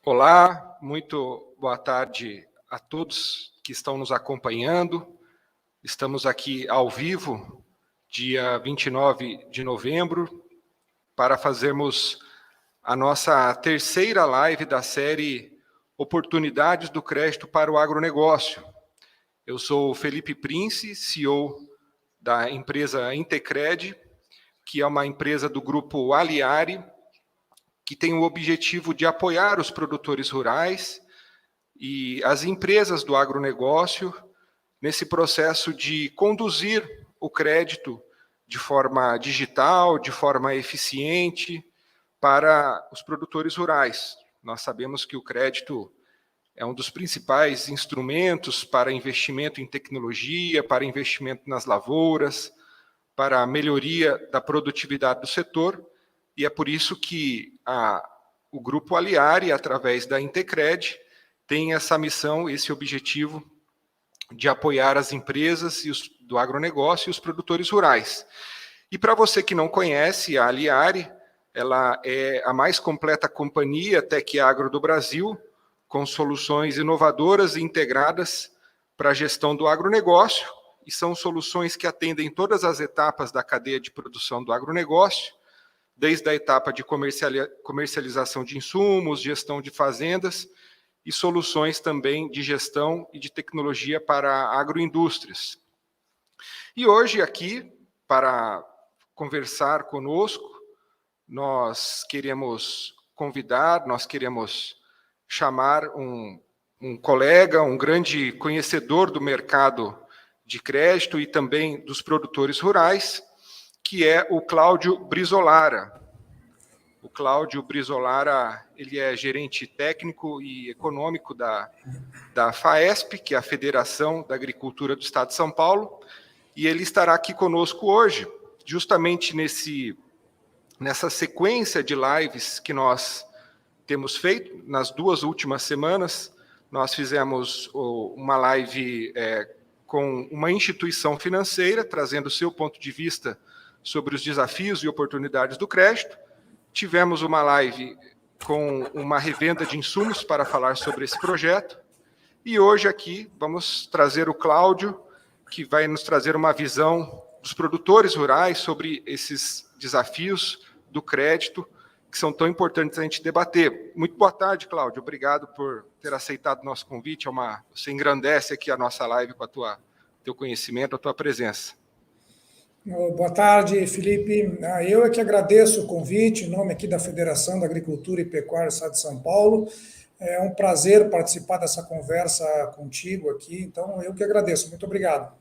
Olá, muito boa tarde a todos que estão nos acompanhando. Estamos aqui ao vivo, dia 29 de novembro, para fazermos a nossa terceira live da série Oportunidades do Crédito para o Agronegócio. Eu sou o Felipe Prince, CEO da empresa Intecred, que é uma empresa do grupo Aliari, que tem o objetivo de apoiar os produtores rurais e as empresas do agronegócio nesse processo de conduzir o crédito de forma digital, de forma eficiente para os produtores rurais. Nós sabemos que o crédito é um dos principais instrumentos para investimento em tecnologia, para investimento nas lavouras, para a melhoria da produtividade do setor, e é por isso que o Grupo Aliari, através da Intecred, tem essa missão, esse objetivo de apoiar as empresas do agronegócio e os produtores rurais. E para você que não conhece, a Aliari, ela é a mais completa companhia Tec Agro do Brasil, com soluções inovadoras e integradas para a gestão do agronegócio, e são soluções que atendem todas as etapas da cadeia de produção do agronegócio, desde a etapa de comercialização de insumos, gestão de fazendas e soluções também de gestão e de tecnologia para agroindústrias. E hoje aqui, para conversar conosco, nós queremos chamar um colega, um grande conhecedor do mercado de crédito e também dos produtores rurais, que é o Cláudio Brizolara. O Cláudio Brizolara, ele é gerente técnico e econômico da FAESP, que é a Federação da Agricultura do Estado de São Paulo, e ele estará aqui conosco hoje, justamente nessa sequência de lives que nós temos feito. Nas 2 últimas semanas, nós fizemos uma live com uma instituição financeira, trazendo o seu ponto de vista sobre os desafios e oportunidades do crédito. Tivemos uma live com uma revenda de insumos para falar sobre esse projeto. E hoje aqui vamos trazer o Cláudio, que vai nos trazer uma visão dos produtores rurais sobre esses desafios do crédito, que são tão importantes a gente debater. Muito boa tarde, Cláudio. Obrigado por ter aceitado o nosso convite. Você engrandece aqui a nossa live com teu conhecimento, a tua presença. Boa tarde, Felipe. Eu é que agradeço o convite, em nome aqui da Federação da Agricultura e Pecuária do Estado de São Paulo. É um prazer participar dessa conversa contigo aqui, então eu que agradeço. Muito obrigado.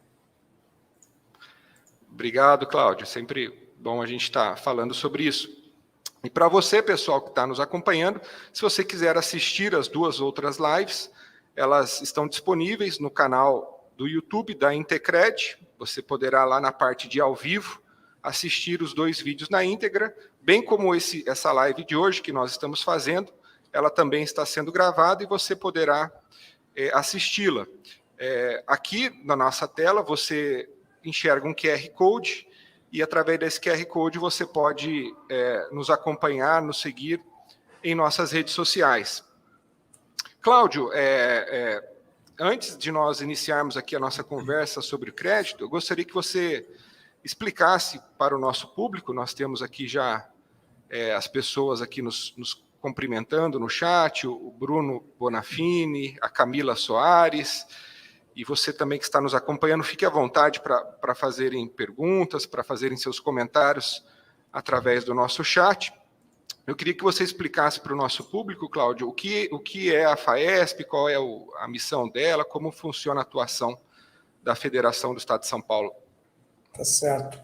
Obrigado, Cláudio. Sempre bom a gente estar falando sobre isso. E para você, pessoal que está nos acompanhando, se você quiser assistir as 2 outras lives, elas estão disponíveis no canal do YouTube da Intecred. Você poderá lá na parte de ao vivo assistir os 2 vídeos na íntegra, bem como essa live de hoje que nós estamos fazendo. Ela também está sendo gravada e você poderá assisti-la. Aqui na nossa tela você enxerga um QR Code, e através desse QR Code você pode nos acompanhar, nos seguir em nossas redes sociais. Cláudio, antes de nós iniciarmos aqui a nossa conversa sobre o crédito, eu gostaria que você explicasse para o nosso público. Nós temos aqui já as pessoas aqui nos cumprimentando no chat, o Bruno Bonafini, a Camila Soares, e você também que está nos acompanhando, fique à vontade para fazerem perguntas, para fazerem seus comentários através do nosso chat. Eu queria que você explicasse para o nosso público, Cláudio, o que é a FAESP, qual é a missão dela, como funciona a atuação da Federação do Estado de São Paulo. Tá certo.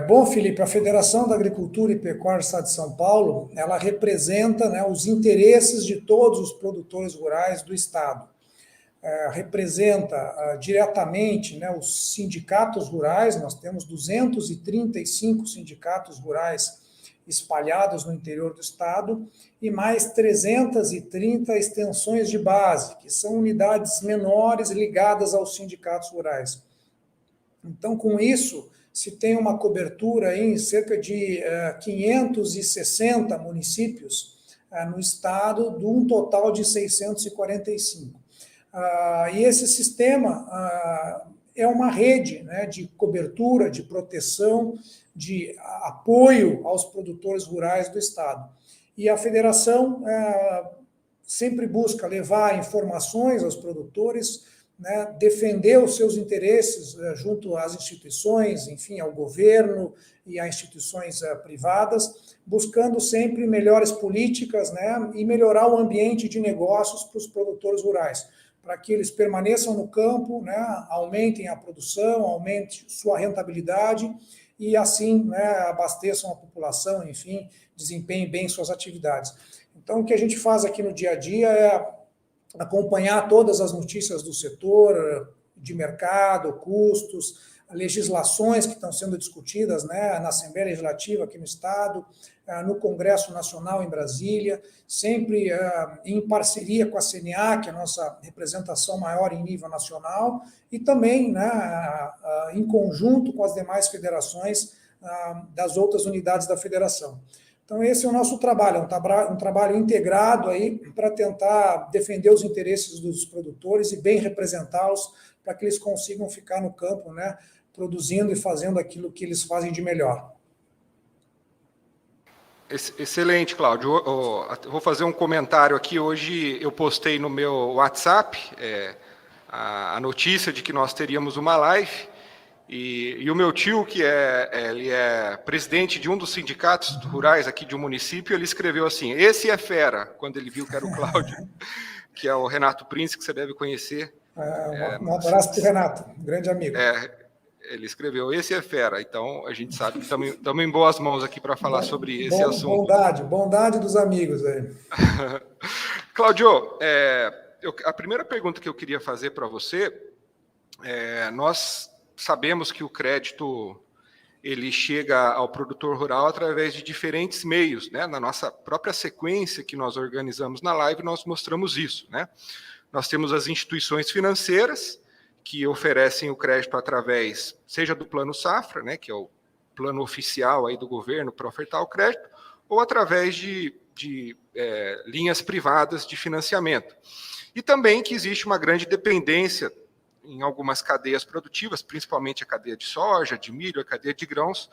Bom, Felipe, a Federação da Agricultura e Pecuária do Estado de São Paulo, ela representa, né, os interesses de todos os produtores rurais do Estado. Representa diretamente, né, os sindicatos rurais. Nós temos 235 sindicatos rurais espalhados no interior do Estado e mais 330 extensões de base, que são unidades menores ligadas aos sindicatos rurais. Então, com isso, se tem uma cobertura em cerca de 560 municípios no estado, de um total de 645. E esse sistema é uma rede, né, de cobertura, de proteção, de apoio aos produtores rurais do estado. E a federação sempre busca levar informações aos produtores, né, defender os seus interesses junto às instituições, enfim, ao governo e a instituições privadas, buscando sempre melhores políticas, né, e melhorar o ambiente de negócios para os produtores rurais, para que eles permaneçam no campo, né, aumentem a produção, aumentem sua rentabilidade e assim, né, abasteçam a população, enfim, desempenhem bem suas atividades. Então, o que a gente faz aqui no dia a dia é acompanhar todas as notícias do setor, de mercado, custos, legislações que estão sendo discutidas, né, na Assembleia Legislativa aqui no Estado, no Congresso Nacional em Brasília, sempre em parceria com a CNA, que é a nossa representação maior em nível nacional, e também, né, em conjunto com as demais federações das outras unidades da federação. Então, esse é o nosso trabalho, um trabalho integrado aí para tentar defender os interesses dos produtores e bem representá-los para que eles consigam ficar no campo, né, produzindo e fazendo aquilo que eles fazem de melhor. Excelente, Cláudio. Eu vou fazer um comentário aqui. Hoje eu postei no meu WhatsApp a notícia de que nós teríamos uma live. E o meu tio, ele é presidente de um dos sindicatos rurais aqui de um município, ele escreveu assim: esse é fera, quando ele viu que era o Cláudio, que é o Renato Prince, que você deve conhecer. Um abraço para o Renato, um grande amigo. Ele escreveu, esse é fera. Então, a gente sabe que estamos em boas mãos aqui para falar sobre esse assunto. Bondade dos amigos aí. Cláudio, a primeira pergunta que eu queria fazer para você, nós sabemos que o crédito ele chega ao produtor rural através de diferentes meios, né? Na nossa própria sequência que nós organizamos na live, nós mostramos isso, né? Nós temos as instituições financeiras que oferecem o crédito através, seja do Plano Safra, né, que é o plano oficial aí do governo para ofertar o crédito, ou através de linhas privadas de financiamento. E também que existe uma grande dependência em algumas cadeias produtivas, principalmente a cadeia de soja, de milho, a cadeia de grãos,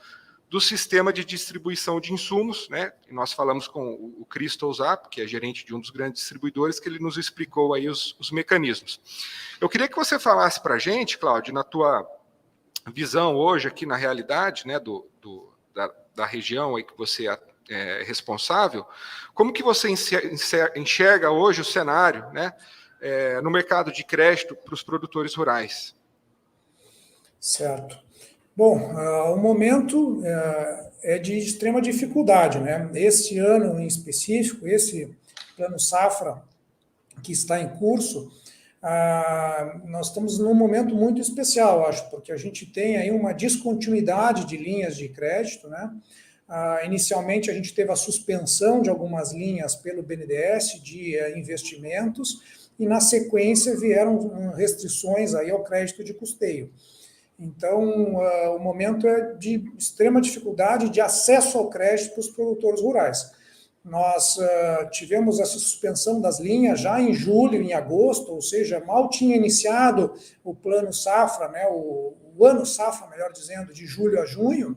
do sistema de distribuição de insumos, né? E nós falamos com o Cristo Zap, que é gerente de um dos grandes distribuidores, que ele nos explicou aí os mecanismos. Eu queria que você falasse para a gente, Cláudio, na tua visão hoje aqui na realidade, né, da região aí que você é responsável, como que você enxerga hoje o cenário, né, no mercado de crédito para os produtores rurais? Certo. Bom, o momento é de extrema dificuldade, né? Este ano em específico, esse Plano Safra que está em curso, nós estamos num momento muito especial, acho, porque a gente tem aí uma descontinuidade de linhas de crédito, né? Inicialmente a gente teve a suspensão de algumas linhas pelo BNDES de investimentos e na sequência vieram restrições aí ao crédito de custeio. Então, o momento é de extrema dificuldade de acesso ao crédito para os produtores rurais. Nós tivemos essa suspensão das linhas já em julho, em agosto, ou seja, mal tinha iniciado o Plano Safra, né, o ano Safra, melhor dizendo, de julho a junho,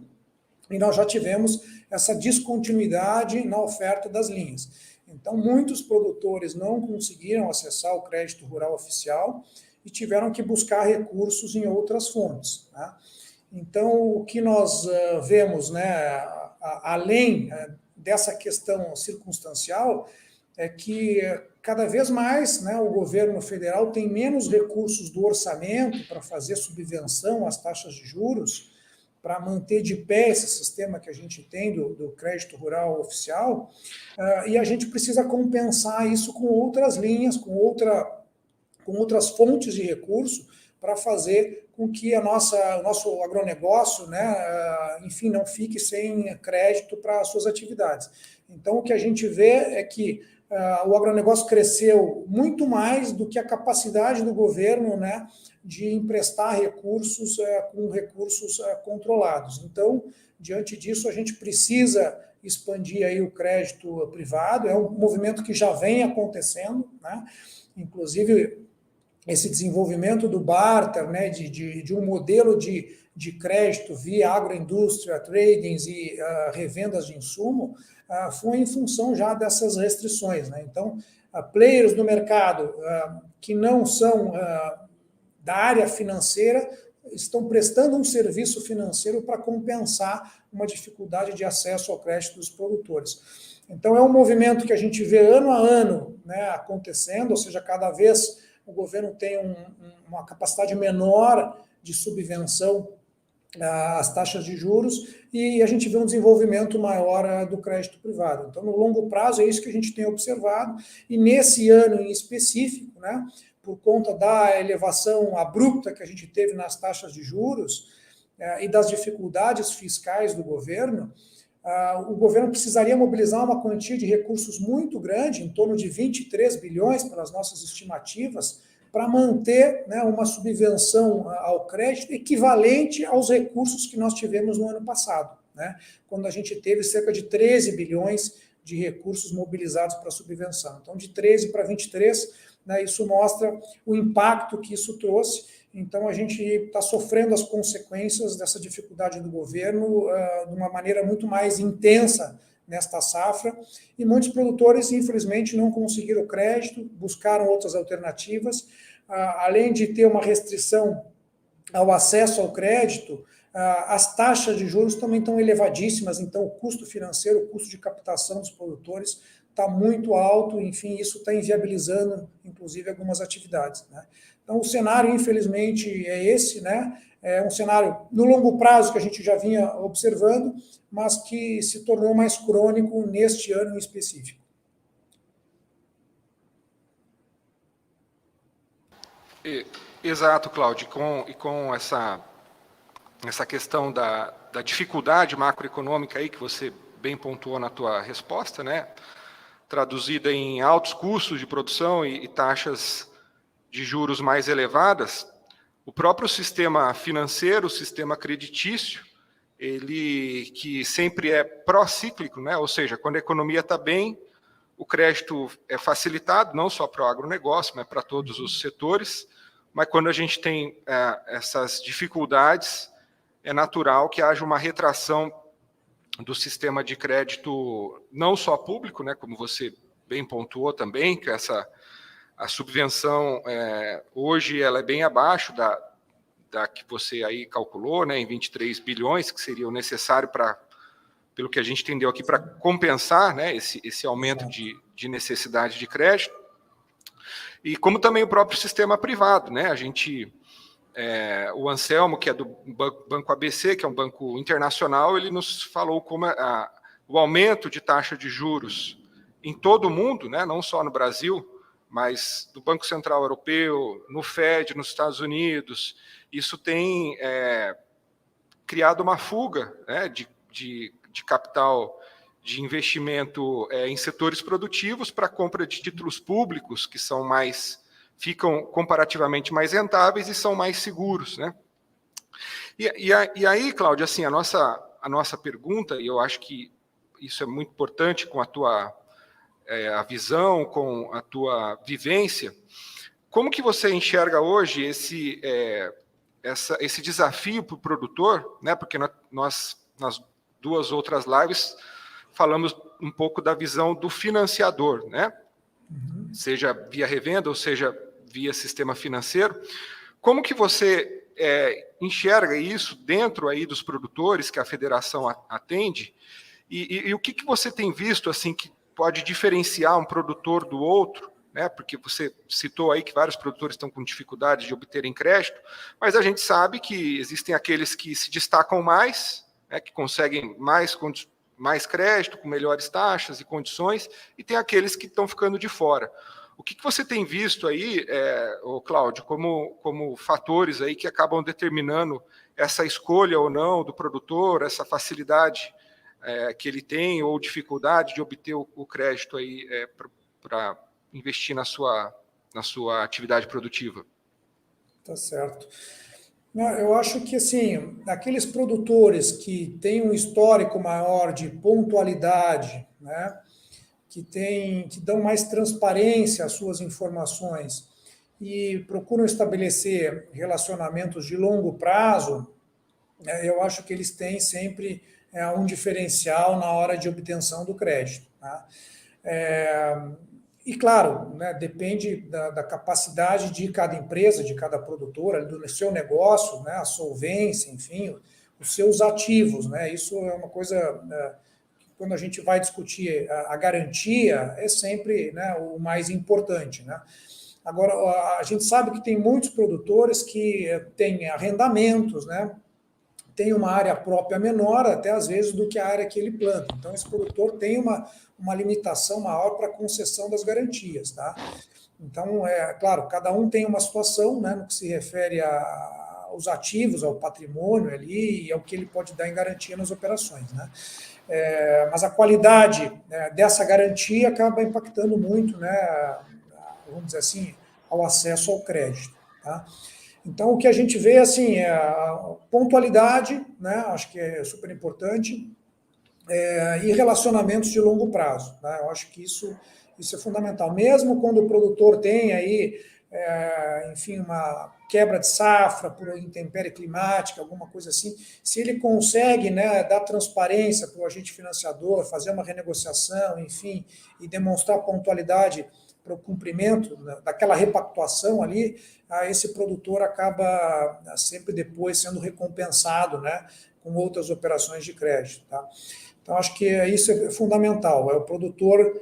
e nós já tivemos essa descontinuidade na oferta das linhas. Então, muitos produtores não conseguiram acessar o crédito rural oficial e tiveram que buscar recursos em outras fontes, né? Então, o que nós vemos, né, além dessa questão circunstancial, é que cada vez mais, né, o governo federal tem menos recursos do orçamento para fazer subvenção às taxas de juros, para manter de pé esse sistema que a gente tem do crédito rural oficial, e a gente precisa compensar isso com outras linhas, com outras fontes de recurso para fazer com que o nosso agronegócio, né, enfim, não fique sem crédito para as suas atividades. Então, o que a gente vê é que o agronegócio cresceu muito mais do que a capacidade do governo, né, de emprestar recursos com recursos controlados. Então, diante disso, a gente precisa expandir aí o crédito privado. É um movimento que já vem acontecendo, né? Inclusive, esse desenvolvimento do barter, né, de um modelo de crédito via agroindústria, tradings e revendas de insumo, foi em função já dessas restrições, né? Então, players do mercado que não são da área financeira estão prestando um serviço financeiro para compensar uma dificuldade de acesso ao crédito dos produtores. Então, é um movimento que a gente vê ano a ano, né, acontecendo, ou seja, cada vez o governo tem uma capacidade menor de subvenção às taxas de juros e a gente vê um desenvolvimento maior do crédito privado. Então, no longo prazo, é isso que a gente tem observado, e nesse ano em específico, né, por conta da elevação abrupta que a gente teve nas taxas de juros e das dificuldades fiscais do governo, o governo precisaria mobilizar uma quantia de recursos muito grande, em torno de 23 bilhões, pelas nossas estimativas, para manter, né, uma subvenção ao crédito equivalente aos recursos que nós tivemos no ano passado, né, quando a gente teve cerca de 13 bilhões de recursos mobilizados para a subvenção. Então, de 13 para 23, né, isso mostra o impacto que isso trouxe. Então, a gente está sofrendo as consequências dessa dificuldade do governo de uma maneira muito mais intensa nesta safra, e muitos produtores, infelizmente, não conseguiram crédito, buscaram outras alternativas, além de ter uma restrição ao acesso ao crédito, as taxas de juros também estão elevadíssimas, então o custo financeiro, o custo de captação dos produtores está muito alto, enfim, isso está inviabilizando, inclusive, algumas atividades, né? Então, o cenário, infelizmente, é esse, né? É um cenário no longo prazo que a gente já vinha observando, mas que se tornou mais crônico neste ano em específico. Exato, Cláudio, e com essa questão da dificuldade macroeconômica aí que você bem pontuou na tua resposta, né? Traduzida em altos custos de produção e taxas de juros mais elevadas, o próprio sistema financeiro, o sistema creditício, ele que sempre é pró-cíclico, né? Ou seja, quando a economia está bem, o crédito é facilitado, não só para o agronegócio, mas para todos os setores, mas quando a gente tem essas dificuldades, é natural que haja uma retração do sistema de crédito, não só público, né, como você bem pontuou também, que a subvenção hoje ela é bem abaixo da que você aí calculou, né, em 23 bilhões, que seria o necessário pelo que a gente entendeu aqui, para compensar, né, esse aumento de necessidade de crédito, e como também o próprio sistema privado, né, a gente... o Anselmo, que é do Banco ABC, que é um banco internacional, ele nos falou como o aumento de taxa de juros em todo o mundo, né, não só no Brasil, mas do Banco Central Europeu, no Fed, nos Estados Unidos, isso tem criado uma fuga, né, de capital de investimento em setores produtivos para compra de títulos públicos, que ficam comparativamente mais rentáveis e são mais seguros, né? E aí, Cláudio, assim, a nossa pergunta, e eu acho que isso é muito importante com a tua a visão, com a tua vivência, como que você enxerga hoje esse desafio para o produtor, né? Porque nós, nas duas outras lives, falamos um pouco da visão do financiador, né? Seja via revenda, ou seja, via sistema financeiro. Como que você enxerga isso dentro aí dos produtores que a federação atende? E o que você tem visto assim que pode diferenciar um produtor do outro, né? Porque você citou aí que vários produtores estão com dificuldade de obterem crédito, mas a gente sabe que existem aqueles que se destacam mais, né, que conseguem mais crédito, com melhores taxas e condições, e tem aqueles que estão ficando de fora. O que você tem visto aí, Cláudio, como fatores aí que acabam determinando essa escolha ou não do produtor, essa facilidade que ele tem ou dificuldade de obter o crédito aí para investir na sua atividade produtiva? Tá certo. Eu acho que, assim, aqueles produtores que têm um histórico maior de pontualidade, né, que dão mais transparência às suas informações e procuram estabelecer relacionamentos de longo prazo, eu acho que eles têm sempre um diferencial na hora de obtenção do crédito. Tá? É, e claro, né, depende da capacidade de cada empresa, de cada produtora, do seu negócio, né, a solvência, enfim, os seus ativos. Né, isso é uma coisa, que quando a gente vai discutir a garantia, é sempre, né, o mais importante. Né. Agora, a gente sabe que tem muitos produtores que têm arrendamentos, né, tem uma área própria menor, até às vezes, do que a área que ele planta. Então, esse produtor tem uma limitação maior para a concessão das garantias. Tá? Então, é claro, cada um tem uma situação, né, no que se refere aos ativos, ao patrimônio ali e ao que ele pode dar em garantia nas operações. Né? Mas a qualidade, né, dessa garantia acaba impactando muito, né, vamos dizer assim, ao acesso ao crédito. Tá? Então, o que a gente vê assim, é a pontualidade, né, acho que é super importante, e relacionamentos de longo prazo. Né, eu acho que isso é fundamental. Mesmo quando o produtor tem aí, enfim, uma quebra de safra por intempérie climática, alguma coisa assim, se ele consegue, né, dar transparência para o agente financiador, fazer uma renegociação, enfim, e demonstrar pontualidade para o cumprimento daquela repactuação ali, esse produtor acaba sempre depois sendo recompensado, né, com outras operações de crédito. Tá? Então, acho que isso é fundamental, é o produtor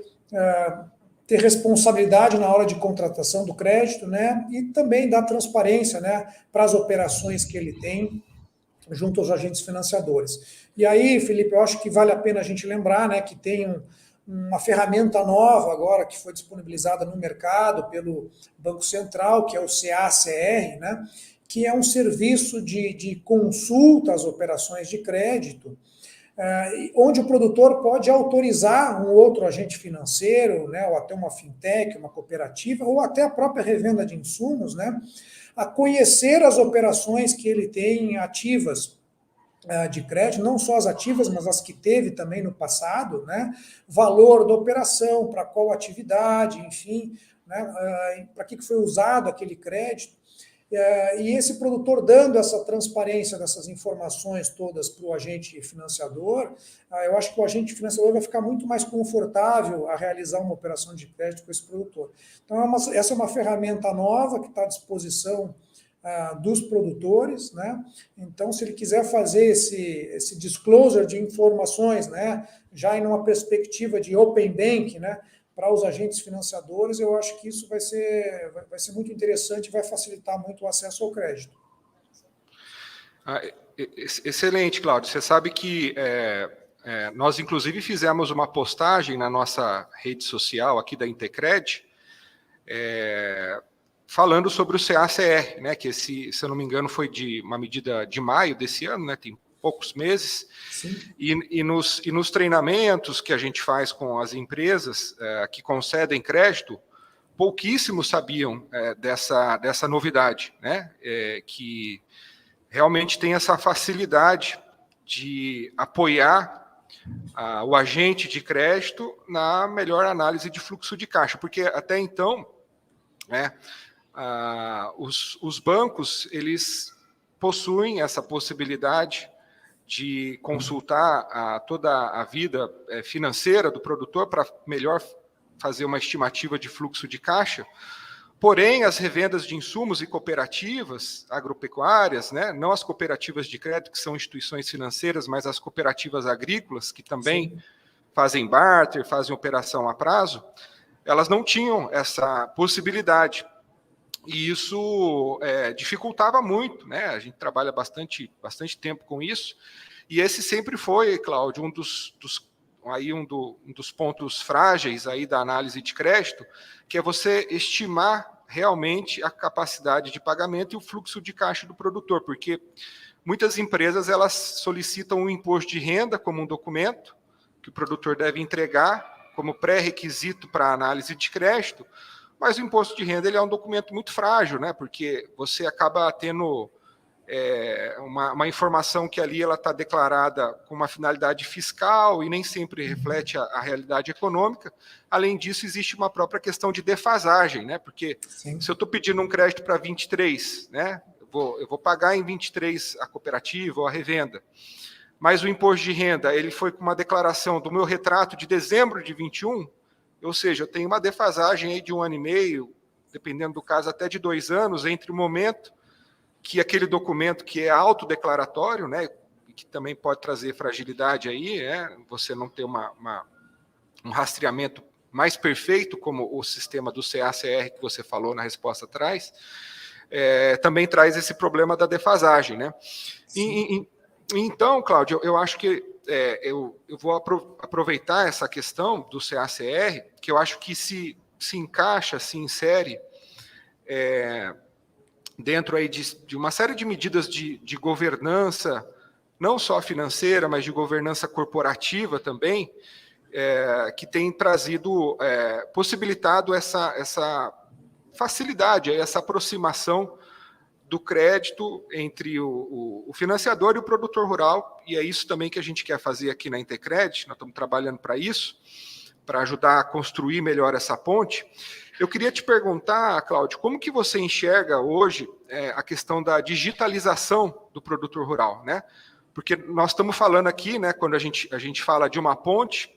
ter responsabilidade na hora de contratação do crédito, né, e também dar transparência, né, para as operações que ele tem junto aos agentes financiadores. E aí, Felipe, eu acho que vale a pena a gente lembrar, né, que tem uma ferramenta nova agora que foi disponibilizada no mercado pelo Banco Central, que é o CACR, né, que é um serviço de consulta às operações de crédito, onde o produtor pode autorizar um outro agente financeiro, né, ou até uma fintech, uma cooperativa, ou até a própria revenda de insumos, né, a conhecer as operações que ele tem ativas de crédito, não só as ativas, mas as que teve também no passado, né, valor da operação, para qual atividade, enfim, né, para que foi usado aquele crédito. E esse produtor dando essa transparência dessas informações todas para o agente financiador, eu acho que o agente financiador vai ficar muito mais confortável a realizar uma operação de crédito com esse produtor. Então, essa é uma ferramenta nova que está à disposição dos produtores, né? Então, se ele quiser fazer esse disclosure de informações, né, já em uma perspectiva de open bank, né, para os agentes financiadores, eu acho que isso vai ser muito interessante e vai facilitar muito o acesso ao crédito. Excelente, Cláudio. Você sabe que nós, inclusive, fizemos uma postagem na nossa rede social aqui da Intecred, falando sobre o CACR, né, que se eu não me engano foi de uma medida de maio desse ano, né, tem poucos meses. E nos treinamentos que a gente faz com as empresas que concedem crédito, pouquíssimos sabiam dessa novidade, né, que realmente tem essa facilidade de apoiar o agente de crédito na melhor análise de fluxo de caixa, porque até então, né, os bancos, eles possuem essa possibilidade de consultar toda a vida financeira do produtor para melhor fazer uma estimativa de fluxo de caixa. Porém, as revendas de insumos e cooperativas agropecuárias, né, não as cooperativas de crédito, que são instituições financeiras, mas as cooperativas agrícolas, que também fazem barter, fazem operação a prazo, elas não tinham essa possibilidade. E isso dificultava muito, né? A gente trabalha bastante tempo com isso, e esse sempre foi, Cláudio, um dos pontos frágeis aí da análise de crédito, que é você estimar realmente a capacidade de pagamento e o fluxo de caixa do produtor, porque muitas empresas elas solicitam um imposto de renda como um documento que o produtor deve entregar como pré-requisito para a análise de crédito, mas o imposto de renda ele é um documento muito frágil, né? Porque você acaba tendo uma informação que ali ela está declarada com uma finalidade fiscal e nem sempre reflete a realidade econômica. Além disso, existe uma própria questão de defasagem, né? Porque Sim. se eu estou pedindo um crédito para 23, né? Eu vou pagar em 23 a cooperativa ou a revenda, mas o imposto de renda ele foi com uma declaração do meu retrato de dezembro de 21, ou seja, eu tenho uma defasagem aí de 1 ano e meio, dependendo do caso, até de 2 anos, entre o momento que aquele documento que é autodeclaratório, né, que também pode trazer fragilidade aí, você não ter um rastreamento mais perfeito, como o sistema do CACR que você falou na resposta atrás, também traz esse problema da defasagem, né? Então, Cláudio, eu acho que eu vou aproveitar essa questão do CACR, que eu acho que se encaixa, se insere dentro aí de uma série de medidas de governança, não só financeira, mas de governança corporativa também, que tem trazido, possibilitado essa facilidade, essa aproximação do crédito entre o financiador e o produtor rural, e é isso também que a gente quer fazer aqui na Intercred, nós estamos trabalhando para isso, para ajudar a construir melhor essa ponte. Eu queria te perguntar, Cláudio, como que você enxerga hoje a questão da digitalização do produtor rural, né? Porque nós estamos falando aqui, né, quando a gente fala de uma ponte,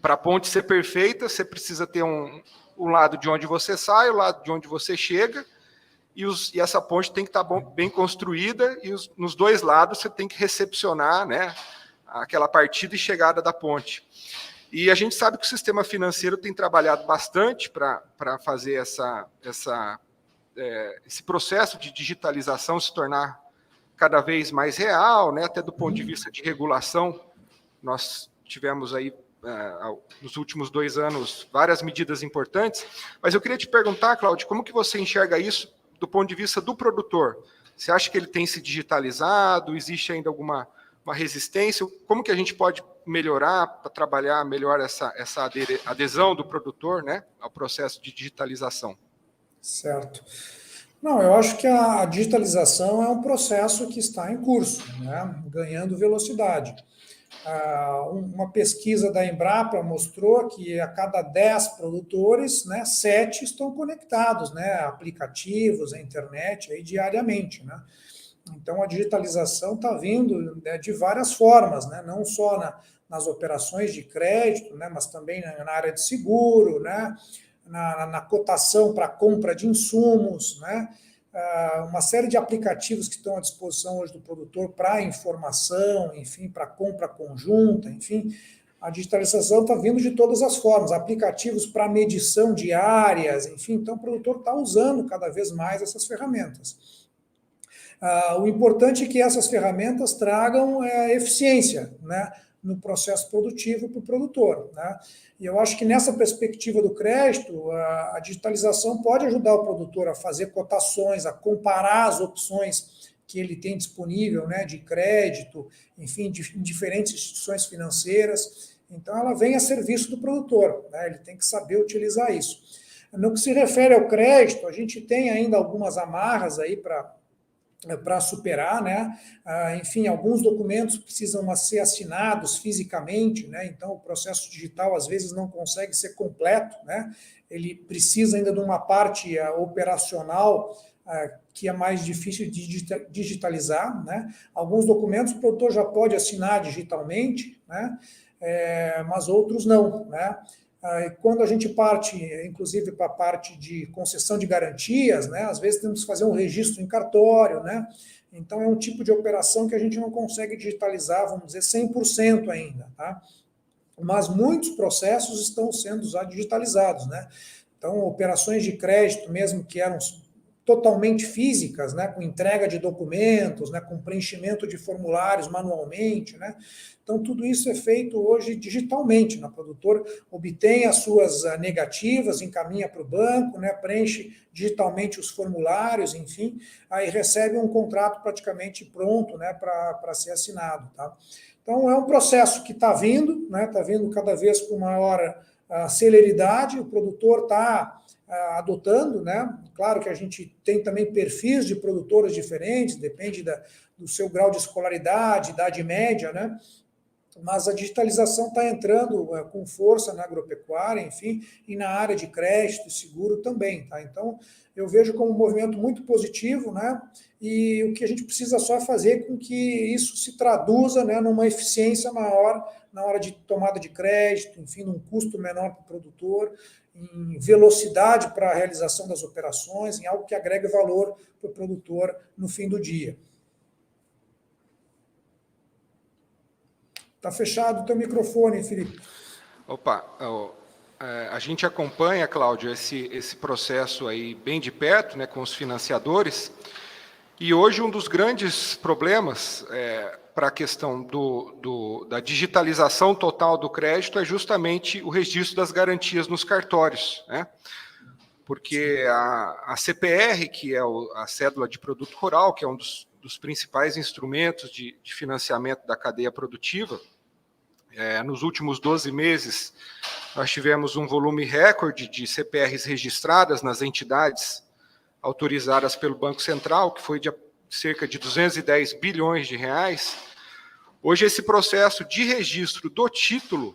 para a ponte ser perfeita, você precisa ter um lado de onde você sai, o lado de onde você chega, e essa ponte tem que estar bem construída, e nos dois lados você tem que recepcionar, né, aquela partida e chegada da ponte. E a gente sabe que o sistema financeiro tem trabalhado bastante para fazer esse processo de digitalização se tornar cada vez mais real, né, até do ponto de vista de regulação. Nós tivemos aí, nos últimos 2 anos, várias medidas importantes, mas eu queria te perguntar, Cláudio, como que você enxerga isso do ponto de vista do produtor? Você acha que ele tem se digitalizado? Existe ainda alguma resistência? Como que a gente pode melhorar, para trabalhar melhor essa adesão do produtor, né, ao processo de digitalização? Certo. Não, eu acho que a digitalização é um processo que está em curso, né, ganhando velocidade. Uma pesquisa da Embrapa mostrou que a cada 10 produtores, né, 7 estão conectados, né, a aplicativos, a internet, aí, diariamente, né? Então, a digitalização está vindo, né, de várias formas, né, não só nas operações de crédito, né, mas também na área de seguro, né, na cotação para compra de insumos, né, uma série de aplicativos que estão à disposição hoje do produtor para informação, enfim, para compra conjunta, enfim, a digitalização está vindo de todas as formas, aplicativos para medição de áreas, enfim, então o produtor está usando cada vez mais essas ferramentas. O importante é que essas ferramentas tragam eficiência, né, no processo produtivo para o produtor, né? E eu acho que nessa perspectiva do crédito, a digitalização pode ajudar o produtor a fazer cotações, a comparar as opções que ele tem disponível, né, de crédito, enfim, de diferentes instituições financeiras. Então, ela vem a serviço do produtor, né? Ele tem que saber utilizar isso. No que se refere ao crédito, a gente tem ainda algumas amarras aí para superar, né? Enfim, alguns documentos precisam ser assinados fisicamente, né? Então o processo digital às vezes não consegue ser completo, né? Ele precisa ainda de uma parte operacional que é mais difícil de digitalizar, né? Alguns documentos o produtor já pode assinar digitalmente, né? Mas outros não, né? Quando a gente parte, inclusive, para a parte de concessão de garantias, né, às vezes temos que fazer um registro em cartório, né? Então, é um tipo de operação que a gente não consegue digitalizar, vamos dizer, 100% ainda, tá? Mas muitos processos estão sendo já digitalizados, né? Então, operações de crédito, mesmo que eram totalmente físicas, né, com entrega de documentos, né, com preenchimento de formulários manualmente, né? Então, tudo isso é feito hoje digitalmente, né? O produtor obtém as suas negativas, encaminha para o banco, né, preenche digitalmente os formulários, enfim, aí recebe um contrato praticamente pronto, né, para ser assinado, tá? Então, é um processo que está vindo, né, está vindo cada vez com maior celeridade, o produtor está adotando, né? Claro que a gente tem também perfis de produtores diferentes, depende do seu grau de escolaridade, idade média, né? Mas a digitalização está entrando com força na agropecuária, enfim, e na área de crédito e seguro também, tá? Então, eu vejo como um movimento muito positivo, né? E o que a gente precisa só é fazer com que isso se traduza, né, numa eficiência maior na hora de tomada de crédito, enfim, num custo menor para o produtor, em velocidade para a realização das operações, em algo que agregue valor para o produtor no fim do dia. Está fechado o teu microfone, Felipe. Opa, a gente acompanha, Cláudio, esse processo aí bem de perto, né, com os financiadores, e hoje um dos grandes problemas para a questão da digitalização total do crédito é justamente o registro das garantias nos cartórios, né? Porque a CPR, que é a cédula de produto rural, que é um dos principais instrumentos de financiamento da cadeia produtiva, nos últimos 12 meses, nós tivemos um volume recorde de CPRs registradas nas entidades autorizadas pelo Banco Central, que foi de cerca de 210 bilhões de reais. Hoje, esse processo de registro do título,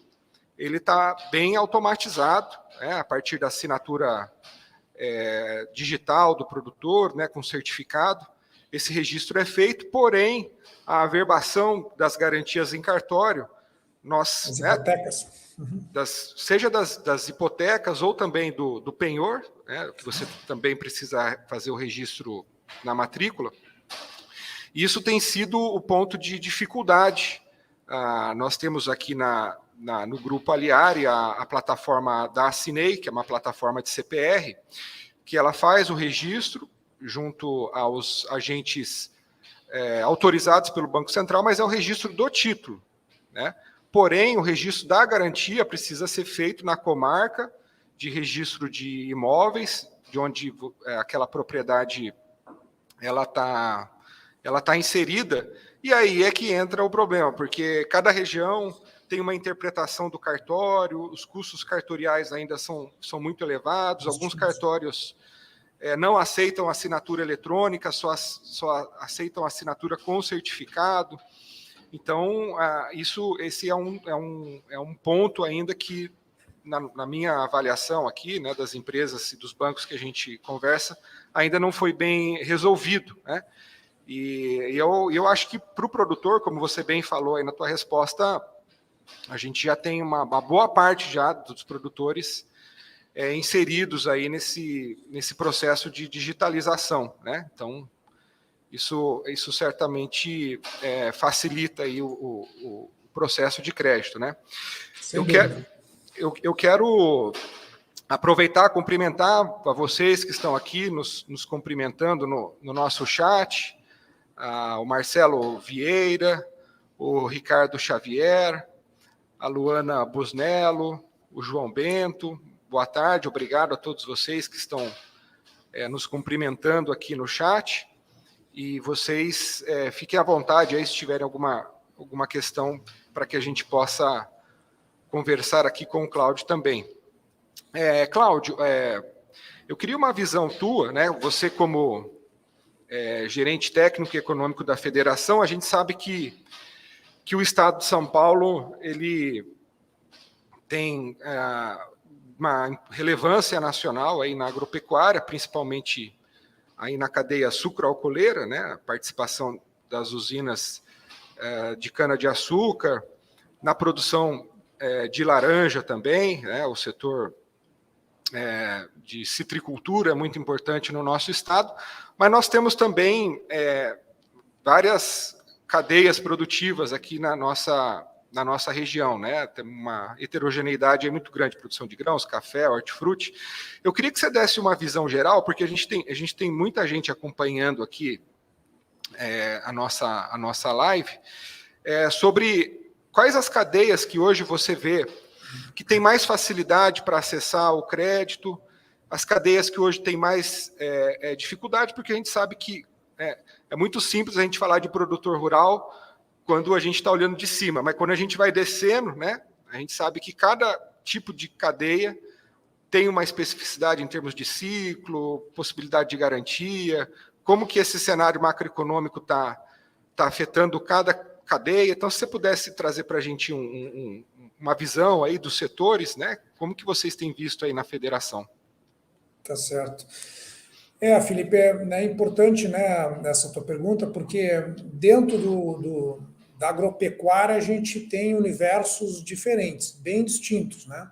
ele está bem automatizado, né, a partir da assinatura digital do produtor, né, com certificado. Esse registro é feito, porém, a averbação das garantias em cartório, As hipotecas. Seja das hipotecas ou também do penhor, né, que você também precisa fazer o registro na matrícula, isso tem sido o ponto de dificuldade. Nós temos aqui no Grupo Aliari a plataforma da Assinei, que é uma plataforma de CPR, que ela faz o registro junto aos agentes autorizados pelo Banco Central, mas é o registro do título, né? Porém, o registro da garantia precisa ser feito na comarca de registro de imóveis, de onde aquela propriedade ela tá inserida, e aí é que entra o problema, porque cada região tem uma interpretação do cartório, os custos cartoriais ainda são muito elevados, alguns cartórios não aceitam assinatura eletrônica, só aceitam assinatura com certificado. Então, esse é um ponto ainda que, na minha avaliação aqui, né, das empresas e dos bancos que a gente conversa, ainda não foi bem resolvido, né? E eu acho que para o produtor, como você bem falou aí na tua resposta, a gente já tem uma boa parte já dos produtores inseridos aí nesse processo de digitalização, né? Então, isso certamente facilita aí o processo de crédito, né? Eu quero aproveitar, cumprimentar a vocês que estão aqui nos cumprimentando no nosso chat, o Marcelo Vieira, o Ricardo Xavier, a Luana Busnello, o João Bento. Boa tarde, obrigado a todos vocês que estão nos cumprimentando aqui no chat. E vocês fiquem à vontade aí se tiverem alguma questão para que a gente possa conversar aqui com o Cláudio também. Cláudio, eu queria uma visão tua, né? Você como gerente técnico e econômico da federação, a gente sabe que o Estado de São Paulo ele tem uma relevância nacional aí na agropecuária, principalmente aí na cadeia sucroalcooleira, né, a participação das usinas de cana-de-açúcar, na produção de laranja também, né, o setor de citricultura é muito importante no nosso estado, mas nós temos também várias cadeias produtivas aqui na nossa região, né? Tem uma heterogeneidade muito grande, produção de grãos, café, hortifruti. Eu queria que você desse uma visão geral, porque a gente tem muita gente acompanhando aqui a nossa live, sobre quais as cadeias que hoje você vê que tem mais facilidade para acessar o crédito, as cadeias que hoje têm mais dificuldade, porque a gente sabe que é muito simples a gente falar de produtor rural quando a gente está olhando de cima, mas quando a gente vai descendo, né, a gente sabe que cada tipo de cadeia tem uma especificidade em termos de ciclo, possibilidade de garantia, como que esse cenário macroeconômico está afetando cada cadeia. Então, se você pudesse trazer para a gente uma visão aí dos setores, né? Como que vocês têm visto aí na federação? Tá certo. Felipe, é importante, né, essa tua pergunta, porque dentro da agropecuária a gente tem universos diferentes, bem distintos, né?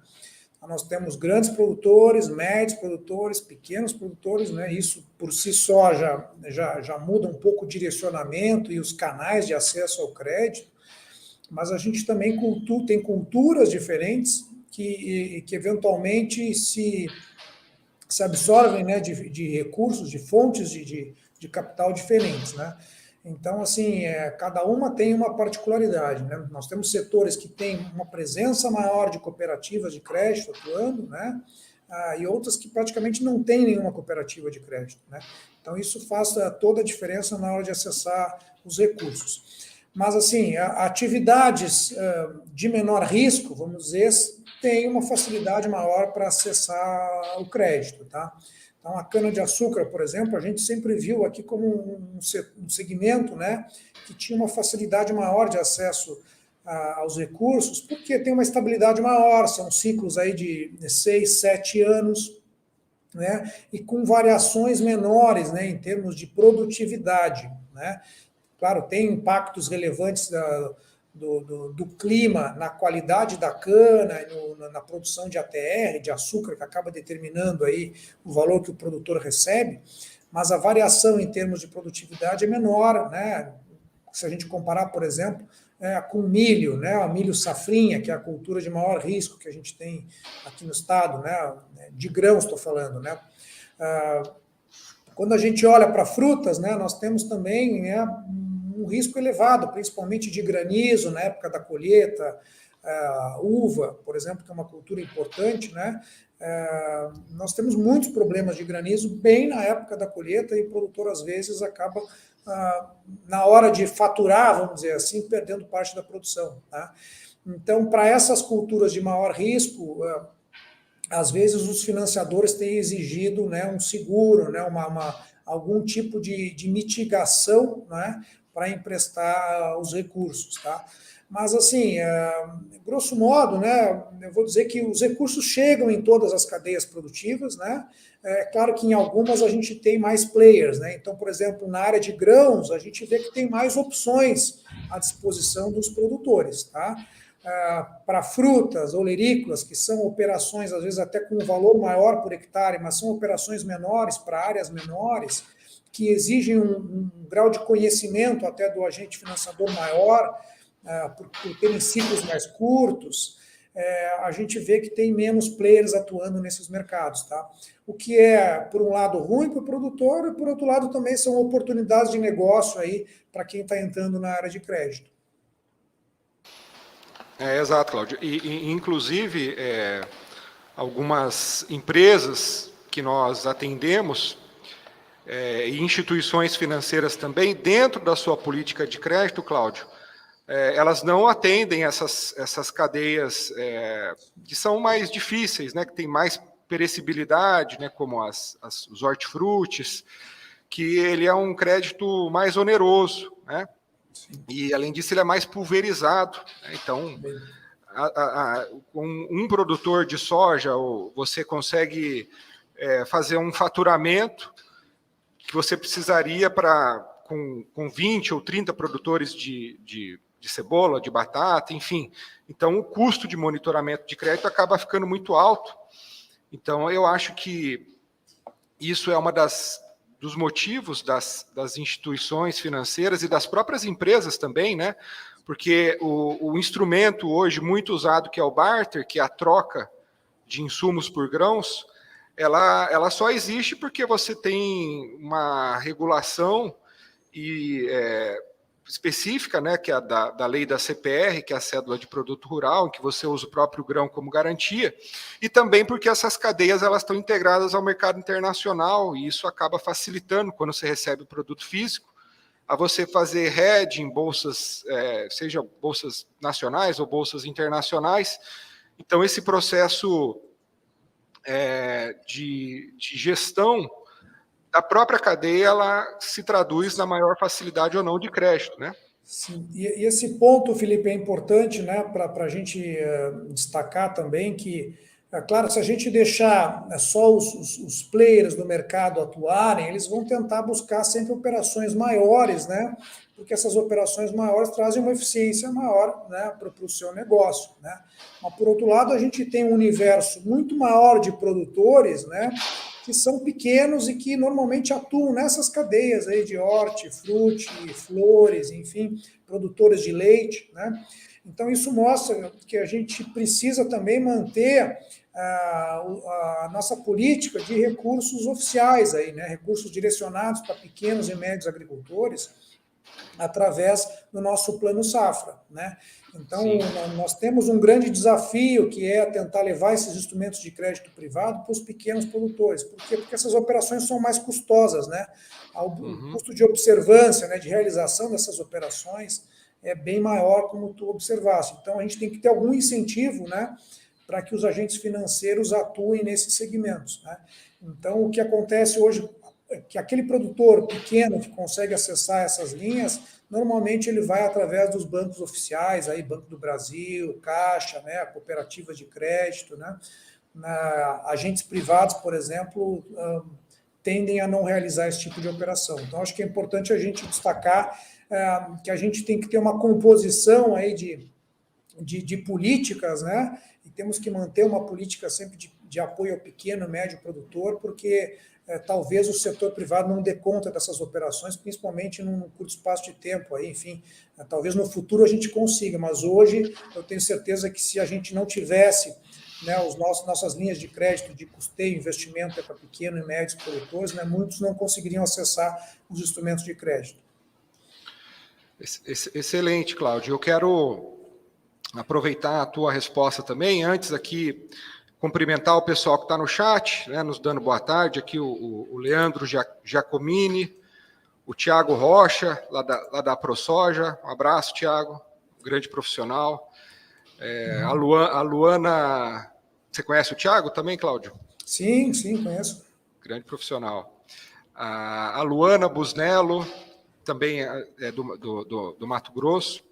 Então, nós temos grandes produtores, médios produtores, pequenos produtores, né? Isso por si só já muda um pouco o direcionamento e os canais de acesso ao crédito, mas a gente também tem culturas diferentes que eventualmente se absorvem, né, de recursos, de fontes de capital diferentes, né? Então, assim, cada uma tem uma particularidade, né? Nós temos setores que têm uma presença maior de cooperativas de crédito atuando, né? E outras que praticamente não têm nenhuma cooperativa de crédito, né? Então, isso faz toda a diferença na hora de acessar os recursos. Mas, assim, atividades de menor risco, vamos dizer, têm uma facilidade maior para acessar o crédito, tá? Então, a cana-de-açúcar, por exemplo, a gente sempre viu aqui como um segmento, né, que tinha uma facilidade maior de acesso aos recursos, porque tem uma estabilidade maior, são ciclos aí de 6, 7 anos, né, e com variações menores, né, em termos de produtividade, né? Claro, tem impactos relevantes do clima na qualidade da cana, na produção de ATR, de açúcar, que acaba determinando aí o valor que o produtor recebe, mas a variação em termos de produtividade é menor, né? Se a gente comparar, por exemplo, com milho, né? O milho safrinha, que é a cultura de maior risco que a gente tem aqui no estado, né? De grãos estou falando, né? Quando a gente olha para frutas, né, nós temos também um risco elevado, principalmente de granizo na época da colheita, uva, por exemplo, que é uma cultura importante, né? Nós temos muitos problemas de granizo bem na época da colheita e o produtor, às vezes, acaba, na hora de faturar, vamos dizer assim, perdendo parte da produção, tá? Então, para essas culturas de maior risco, às vezes os financiadores têm exigido, né, um seguro, né, algum tipo de mitigação, né, para emprestar os recursos, tá? Mas, assim, grosso modo, né, eu vou dizer que os recursos chegam em todas as cadeias produtivas, né? É claro que em algumas a gente tem mais players, né? Então, por exemplo, na área de grãos, a gente vê que tem mais opções à disposição dos produtores, tá? Para frutas, olerícolas, que são operações, às vezes, até com um valor maior por hectare, mas são operações menores, para áreas menores, que exigem um grau de conhecimento até do agente financiador maior, por terem ciclos mais curtos, a gente vê que tem menos players atuando nesses mercados, tá? O que é, por um lado, ruim para o produtor, e, por outro lado, também são oportunidades de negócio aí para quem está entrando na área de crédito. Exato, Cláudio. Inclusive, algumas empresas que nós atendemos, e instituições financeiras também, dentro da sua política de crédito, Cláudio, elas não atendem essas cadeias que são mais difíceis, né, que tem mais perecibilidade, né, como os hortifrutis, que ele é um crédito mais oneroso, né? E, além disso, ele é mais pulverizado, né? Então, com um produtor de soja, você consegue fazer um faturamento que você precisaria com 20 ou 30 produtores de cebola, de batata, enfim. Então, o custo de monitoramento de crédito acaba ficando muito alto. Então, eu acho que isso é uma dos motivos das instituições financeiras e das próprias empresas também, né? Porque o instrumento hoje muito usado, que é o barter, que é a troca de insumos por grãos, ela só existe porque você tem uma regulação específica, né, que é da lei da CPR, que é a cédula de produto rural, em que você usa o próprio grão como garantia, e também porque essas cadeias elas estão integradas ao mercado internacional, e isso acaba facilitando, quando você recebe o produto físico, a você fazer hedge em bolsas, seja bolsas nacionais ou bolsas internacionais, Então, esse processo de gestão da própria cadeia, ela se traduz na maior facilidade ou não de crédito, né? Sim, e esse ponto, Felipe, é importante, né, para a gente destacar também que, é claro, se a gente deixar só os players do mercado atuarem, eles vão tentar buscar sempre operações maiores, né, porque essas operações maiores trazem uma eficiência maior, né, para o seu negócio, né. Mas, por outro lado, a gente tem um universo muito maior de produtores, né, que são pequenos e que normalmente atuam nessas cadeias aí de hortifruti, flores, enfim, produtores de leite, né? Então, isso mostra que a gente precisa também manter a nossa política de recursos oficiais, aí, né? Recursos direcionados para pequenos e médios agricultores, através do nosso plano safra, né? Então, Sim. nós temos um grande desafio, que é tentar levar esses instrumentos de crédito privado para os pequenos produtores. Por quê? Porque essas operações são mais custosas, né? O custo de observância, né, de realização dessas operações é bem maior, como tu observaste. Então, a gente tem que ter algum incentivo, né, para que os agentes financeiros atuem nesses segmentos, né? Então, o que acontece hoje que aquele produtor pequeno que consegue acessar essas linhas, normalmente ele vai através dos bancos oficiais, aí Banco do Brasil, Caixa, né, cooperativas de crédito, né, agentes privados, por exemplo, tendem a não realizar esse tipo de operação. Então, acho que é importante a gente destacar que a gente tem que ter uma composição aí de políticas, né, e temos que manter uma política sempre de apoio ao pequeno e médio produtor, porque talvez o setor privado não dê conta dessas operações, principalmente num curto espaço de tempo. Aí, enfim, talvez no futuro a gente consiga, mas hoje eu tenho certeza que se a gente não tivesse, né, nossas linhas de crédito de custeio, investimento para pequeno e médios produtores, né, muitos não conseguiriam acessar os instrumentos de crédito. Excelente, Cláudio. Eu quero aproveitar a tua resposta também, antes aqui cumprimentar o pessoal que está no chat, né, nos dando boa tarde, aqui o Leandro Giacomini, o Tiago Rocha, lá da ProSoja, um abraço, Tiago, grande profissional. A Luana, você conhece o Tiago também, Cláudio? Sim, conheço. Grande profissional. A Luana Busnello, também é do Mato Grosso.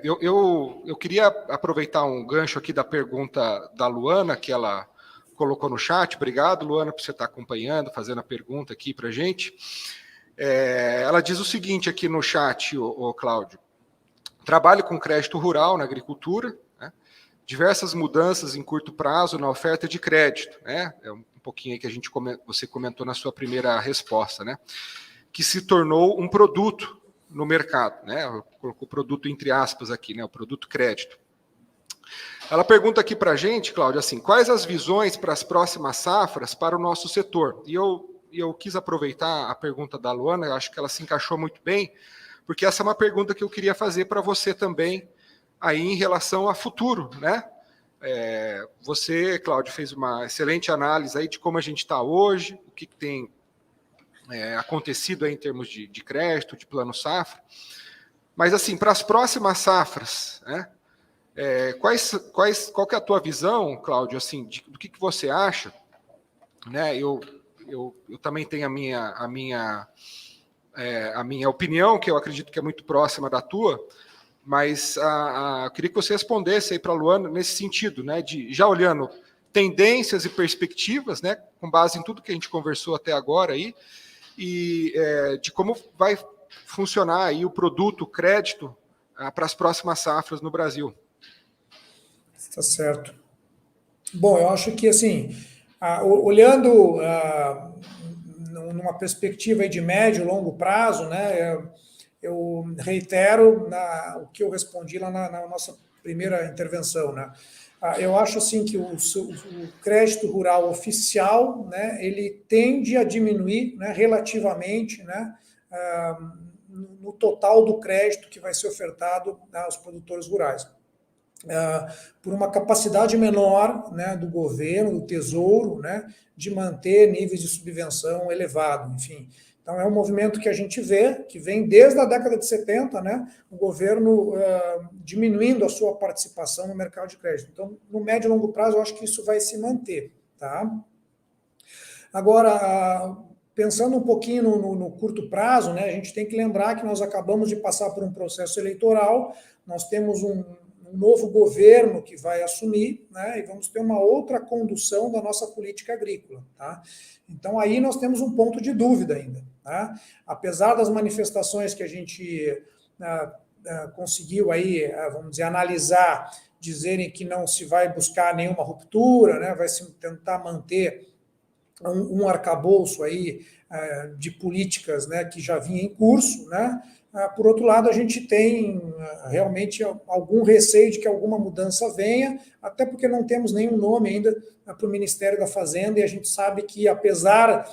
Eu queria aproveitar um gancho aqui da pergunta da Luana, que ela colocou no chat. Obrigado, Luana, por você estar acompanhando, fazendo a pergunta aqui para a gente. Ela diz o seguinte aqui no chat, o Cláudio. Trabalho com crédito rural na agricultura, né? Diversas mudanças em curto prazo na oferta de crédito, né? É um pouquinho aí que você comentou na sua primeira resposta, né? Que se tornou um produto no mercado, né? Colocou produto entre aspas aqui, né? O produto crédito. Ela pergunta aqui para a gente, Cláudio, assim, quais as visões para as próximas safras para o nosso setor? E eu quis aproveitar a pergunta da Luana, eu acho que ela se encaixou muito bem, porque essa é uma pergunta que eu queria fazer para você também, aí em relação a futuro, né? Você, Cláudio, fez uma excelente análise aí de como a gente está hoje, o que tem acontecido aí em termos de crédito, de plano safra. Mas, assim, para as próximas safras, né, qual que é a tua visão, Cláudio, assim, do que você acha? Né, eu também tenho a minha opinião, que eu acredito que é muito próxima da tua, mas eu queria que você respondesse aí para a Luana nesse sentido, né, de já olhando tendências e perspectivas, né, com base em tudo que a gente conversou até agora aí, e de como vai funcionar aí o produto, o crédito, para as próximas safras no Brasil. Tá certo. Bom, eu acho que, assim, olhando numa perspectiva de médio e longo prazo, né, eu reitero o que eu respondi lá na nossa primeira intervenção, né? Eu acho assim que o crédito rural oficial, né, ele tende a diminuir, né, relativamente, né, no total do crédito que vai ser ofertado aos produtores rurais. Por uma capacidade menor, né, do governo, do Tesouro, né, de manter níveis de subvenção elevado, enfim. Então, é um movimento que a gente vê, que vem desde a década de 70, né, o governo diminuindo a sua participação no mercado de crédito. Então, no médio e longo prazo, eu acho que isso vai se manter. Tá? Agora, pensando um pouquinho no curto prazo, né, a gente tem que lembrar que nós acabamos de passar por um processo eleitoral, nós temos um novo governo que vai assumir, né, e vamos ter uma outra condução da nossa política agrícola. Tá? Então, aí nós temos um ponto de dúvida ainda. Tá? Apesar das manifestações que a gente conseguiu aí, vamos dizer, analisar, dizerem que não se vai buscar nenhuma ruptura, né, vai se tentar manter um arcabouço aí de políticas, né, que já vinha em curso, né? Por outro lado, a gente tem realmente algum receio de que alguma mudança venha, até porque não temos nenhum nome ainda para o Ministério da Fazenda, e a gente sabe que, apesar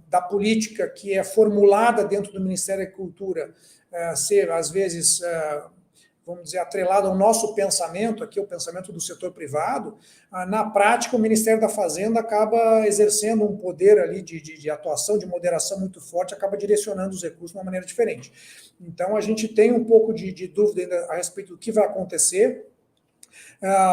da política que é formulada dentro do Ministério da Agricultura ser, às vezes, vamos dizer, atrelado ao nosso pensamento, aqui o pensamento do setor privado, na prática o Ministério da Fazenda acaba exercendo um poder ali de atuação, de moderação muito forte, acaba direcionando os recursos de uma maneira diferente. Então a gente tem um pouco de dúvida ainda a respeito do que vai acontecer.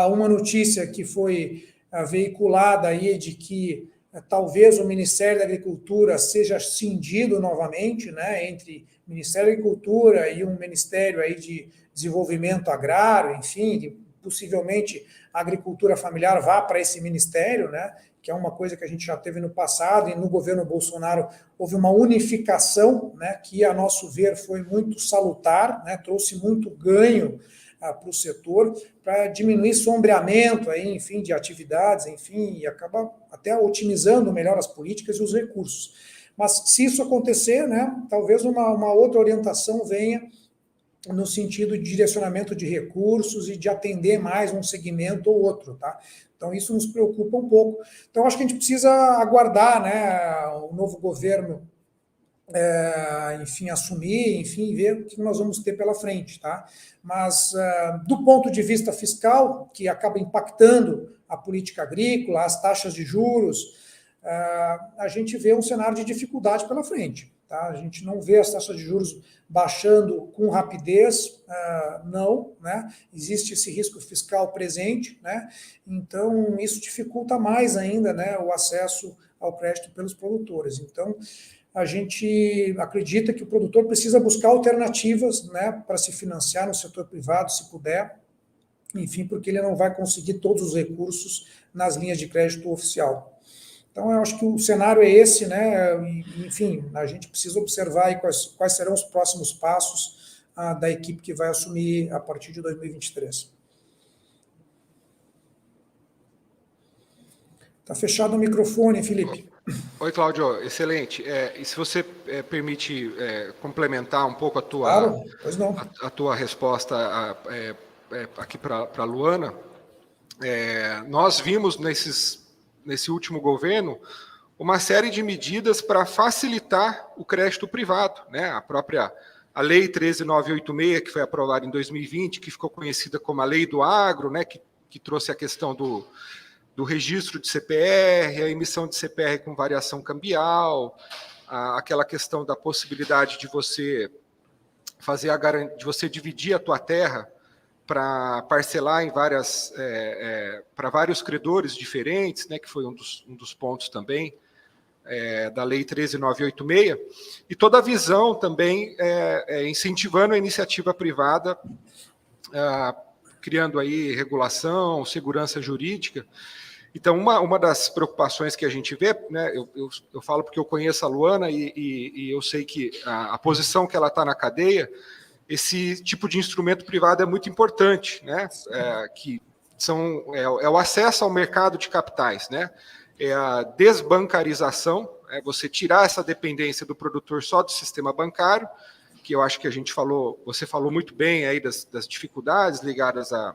Uma notícia que foi veiculada aí de que talvez o Ministério da Agricultura seja cindido novamente, né, entre Ministério da Agricultura e um Ministério aí de Desenvolvimento Agrário, enfim, possivelmente a agricultura familiar vá para esse ministério, né, que é uma coisa que a gente já teve no passado, e no governo Bolsonaro houve uma unificação, né, que, a nosso ver, foi muito salutar, né, trouxe muito ganho para o setor, para diminuir sombreamento, aí, enfim, de atividades, enfim, e acaba até otimizando melhor as políticas e os recursos. Mas, se isso acontecer, né, talvez uma outra orientação venha no sentido de direcionamento de recursos e de atender mais um segmento ou outro, tá? Então, isso nos preocupa um pouco. Então, acho que a gente precisa aguardar, né, o novo governo, enfim, assumir, enfim, ver o que nós vamos ter pela frente, tá? Mas, do ponto de vista fiscal, que acaba impactando a política agrícola, as taxas de juros, a gente vê um cenário de dificuldade pela frente. Tá? A gente não vê as taxas de juros baixando com rapidez, não, né? Existe esse risco fiscal presente, né? Então isso dificulta mais ainda, né, o acesso ao crédito pelos produtores. Então a gente acredita que o produtor precisa buscar alternativas, né, para se financiar no setor privado, se puder, enfim, porque ele não vai conseguir todos os recursos nas linhas de crédito oficial. Então, eu acho que o cenário é esse, né? Enfim, a gente precisa observar aí quais serão os próximos passos da equipe que vai assumir a partir de 2023. Está fechado o microfone, Felipe. Oi, Cláudio, excelente. E se você permite complementar um pouco a tua, claro, pois não. A tua resposta aqui para a Luana, nós vimos nesse último governo uma série de medidas para facilitar o crédito privado, né? A Lei 13.986, que foi aprovada em 2020, que ficou conhecida como a Lei do Agro, né? Que trouxe a questão do registro de CPR, a emissão de CPR com variação cambial, aquela questão da possibilidade de você de você dividir a tua terra para parcelar em para vários credores diferentes, né, que foi um dos pontos também da Lei 13.986, e toda a visão também incentivando a iniciativa privada, criando aí regulação, segurança jurídica. Então, uma das preocupações que a gente vê, né, eu falo porque eu conheço a Luana e eu sei que a posição que ela está na cadeia, esse tipo de instrumento privado é muito importante, né? Que é o acesso ao mercado de capitais, né? É a desbancarização, você tirar essa dependência do produtor só do sistema bancário, que eu acho que você falou muito bem aí das dificuldades ligadas à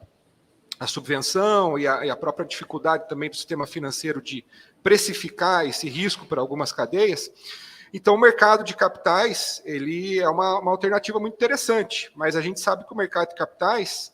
subvenção e a própria dificuldade também do sistema financeiro de precificar esse risco para algumas cadeias. Então, o mercado de capitais, ele é uma alternativa muito interessante, mas a gente sabe que o mercado de capitais,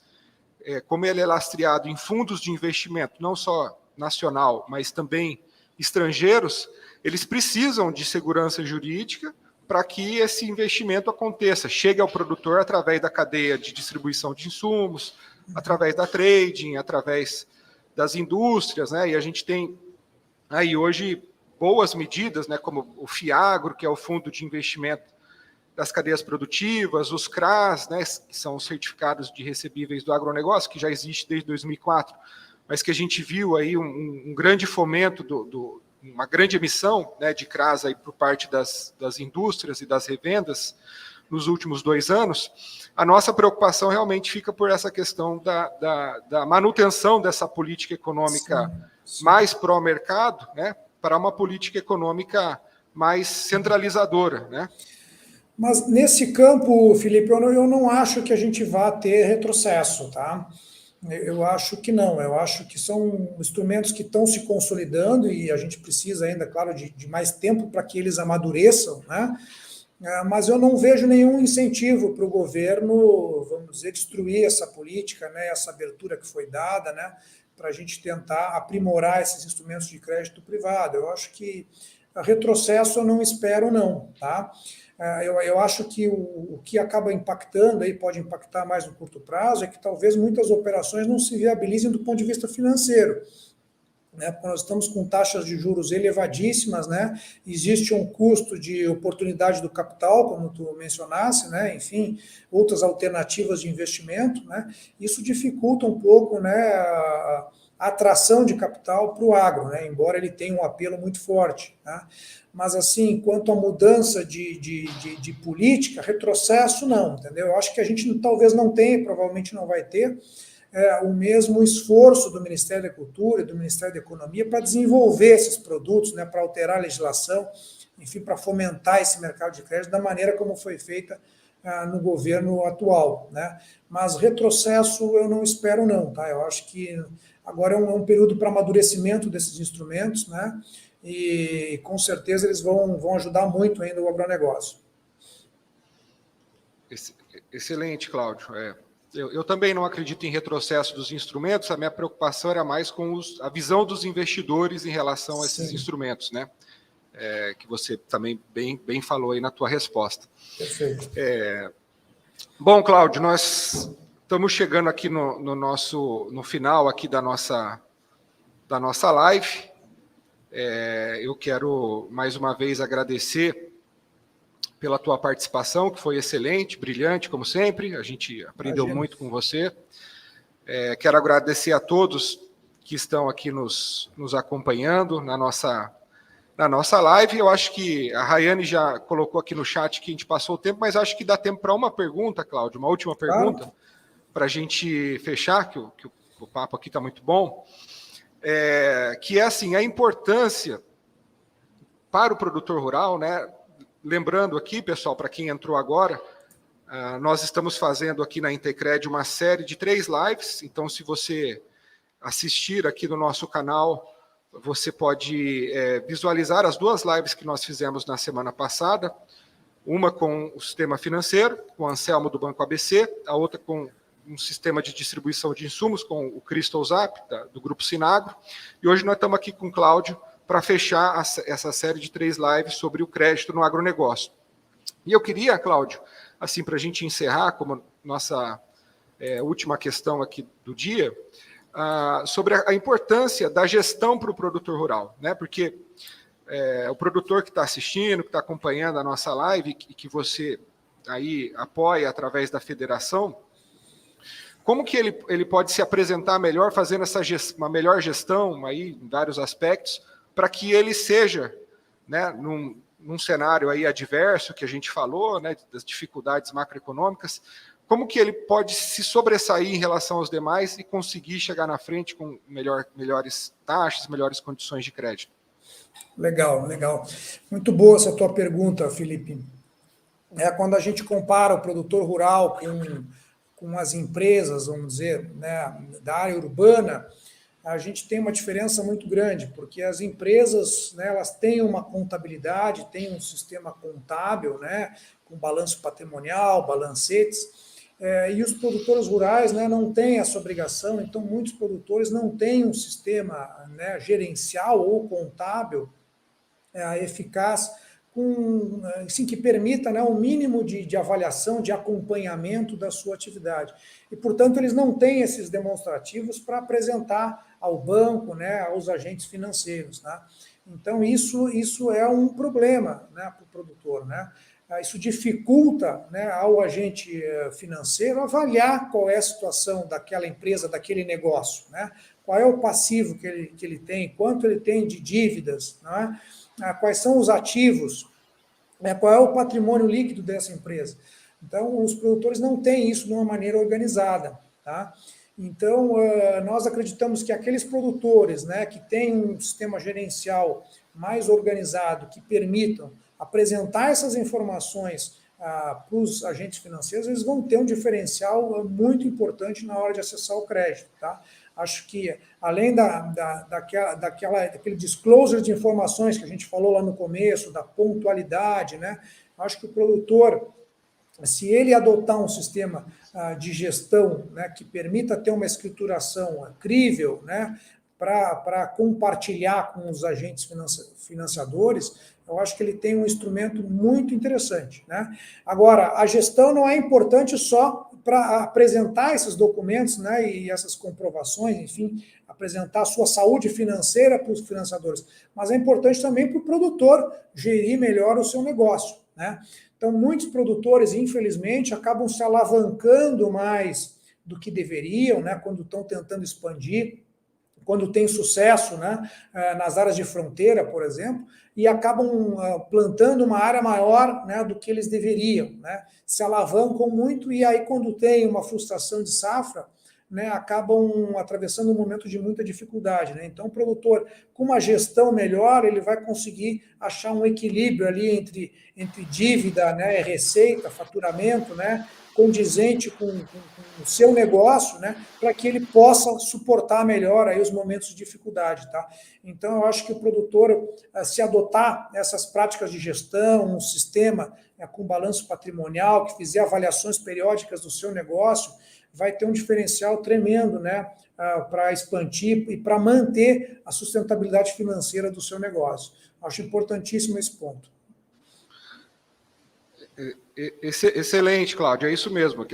como ele é lastreado em fundos de investimento, não só nacional, mas também estrangeiros, eles precisam de segurança jurídica para que esse investimento aconteça, chegue ao produtor através da cadeia de distribuição de insumos, através da trading, através das indústrias, né? E a gente tem aí hoje boas medidas, né, como o FIAGRO, que é o Fundo de Investimento das Cadeias Produtivas, os CRAs, né, que são os certificados de recebíveis do agronegócio, que já existe desde 2004, mas que a gente viu aí um grande fomento, uma grande emissão, né, de CRAs aí por parte das indústrias e das revendas nos últimos 2 anos. A nossa preocupação realmente fica por essa questão da manutenção dessa política econômica mais pró-mercado, né, para uma política econômica mais centralizadora, né? Mas nesse campo, Felipe, eu não acho que a gente vá ter retrocesso, tá? Eu acho que não, eu acho que são instrumentos que estão se consolidando e a gente precisa ainda, claro, de mais tempo para que eles amadureçam, né? Mas eu não vejo nenhum incentivo para o governo, vamos dizer, destruir essa política, né, essa abertura que foi dada, né, para a gente tentar aprimorar esses instrumentos de crédito privado. Eu acho que retrocesso eu não espero, não, tá? Eu acho que o que acaba impactando, aí pode impactar mais no curto prazo, é que talvez muitas operações não se viabilizem do ponto de vista financeiro, né, porque nós estamos com taxas de juros elevadíssimas, né, existe um custo de oportunidade do capital, como tu mencionasse, né, enfim, outras alternativas de investimento, né, isso dificulta um pouco, né, a atração de capital para o agro, né, embora ele tenha um apelo muito forte, né, mas assim, quanto à mudança de política, retrocesso não, entendeu? Eu acho que a gente talvez não tenha, provavelmente não vai ter, o mesmo esforço do Ministério da Cultura e do Ministério da Economia para desenvolver esses produtos, né, para alterar a legislação, enfim, para fomentar esse mercado de crédito da maneira como foi feita no governo atual, né? Mas retrocesso eu não espero não, tá? Eu acho que agora é um período para amadurecimento desses instrumentos, né? E com certeza eles vão ajudar muito ainda o agronegócio. Excelente, Cláudio. Eu também não acredito em retrocesso dos instrumentos, a minha preocupação era mais com a visão dos investidores em relação a esses instrumentos, né? Que você também bem falou aí na tua resposta. Perfeito. Bom, Cláudio, nós estamos chegando aqui no final aqui da nossa live. Eu quero mais uma vez agradecer pela tua participação, que foi excelente, brilhante, como sempre. A gente aprendeu muito com você. Quero agradecer a todos que estão aqui nos acompanhando na nossa live. Eu acho que a Rayane já colocou aqui no chat que a gente passou o tempo, mas acho que dá tempo para uma pergunta, Cláudio, uma última pergunta, para a gente fechar, que o papo aqui está muito bom, que é assim, a importância para o produtor rural, né? Lembrando aqui, pessoal, para quem entrou agora, nós estamos fazendo aqui na Intercred uma série de 3 lives, então se você assistir aqui no nosso canal, você pode visualizar as 2 lives que nós fizemos na semana passada, uma com o sistema financeiro, com o Anselmo do Banco ABC, a outra com um sistema de distribuição de insumos, com o Crystal Zap, do Grupo Sinagro, e hoje nós estamos aqui com o Cláudio para fechar essa série de 3 lives sobre o crédito no agronegócio. E eu queria, Cláudio, assim, para a gente encerrar, como nossa última questão aqui do dia, sobre a importância da gestão para o produtor rural, né? Porque o produtor que está assistindo, que está acompanhando a nossa live, e que você aí apoia através da federação, como que ele pode se apresentar melhor, fazendo uma melhor gestão aí, em vários aspectos, para que ele seja, né, num cenário aí adverso que a gente falou, né, das dificuldades macroeconômicas, como que ele pode se sobressair em relação aos demais e conseguir chegar na frente com melhores taxas, melhores condições de crédito? Legal, legal. Muito boa essa tua pergunta, Felipe. Quando a gente compara o produtor rural com as empresas, vamos dizer, né, da área urbana, a gente tem uma diferença muito grande, porque as empresas, né, elas têm uma contabilidade, têm um sistema contábil, né, com balanço patrimonial, balancetes, e os produtores rurais, né, não têm essa obrigação, então muitos produtores não têm um sistema, né, gerencial ou contábil eficaz, assim, que permita, né, um mínimo de avaliação, de acompanhamento da sua atividade. E, portanto, eles não têm esses demonstrativos para apresentar ao banco, né, aos agentes financeiros. Né? Então, isso é um problema, né, para o produtor. Né? Isso dificulta, né, ao agente financeiro avaliar qual é a situação daquela empresa, daquele negócio, né? Qual é o passivo que ele tem, quanto ele tem de dívidas, né? Quais são os ativos, qual é o patrimônio líquido dessa empresa. Então, os produtores não têm isso de uma maneira organizada. Tá? Então, nós acreditamos que aqueles produtores, né, que têm um sistema gerencial mais organizado, que permitam apresentar essas informações para os agentes financeiros, eles vão ter um diferencial muito importante na hora de acessar o crédito. Tá? Acho que, além daquele disclosure de informações que a gente falou lá no começo, da pontualidade, né? Acho que o produtor, se ele adotar um sistema de gestão, né, que permita ter uma escrituração crível, né, para compartilhar com os agentes financiadores, eu acho que ele tem um instrumento muito interessante. Né? Agora, a gestão não é importante só para apresentar esses documentos, né, e essas comprovações, enfim, apresentar a sua saúde financeira para os financiadores, mas é importante também para o produtor gerir melhor o seu negócio. Né? Então, muitos produtores, infelizmente, acabam se alavancando mais do que deveriam, né, quando estão tentando expandir, quando tem sucesso, né, nas áreas de fronteira, por exemplo, e acabam plantando uma área maior, né, do que eles deveriam. Né, se alavancam muito e aí, quando tem uma frustração de safra, né, acabam atravessando um momento de muita dificuldade. Né? Então, o produtor, com uma gestão melhor, ele vai conseguir achar um equilíbrio ali entre dívida, né, receita, faturamento, né, condizente com o seu negócio, né, para que ele possa suportar melhor aí os momentos de dificuldade. Tá? Então, eu acho que o produtor, se adotar essas práticas de gestão, um sistema com balanço patrimonial, que fizer avaliações periódicas do seu negócio, vai ter um diferencial tremendo, né, para expandir e para manter a sustentabilidade financeira do seu negócio. Acho importantíssimo esse ponto. Excelente, Cláudio, é isso mesmo.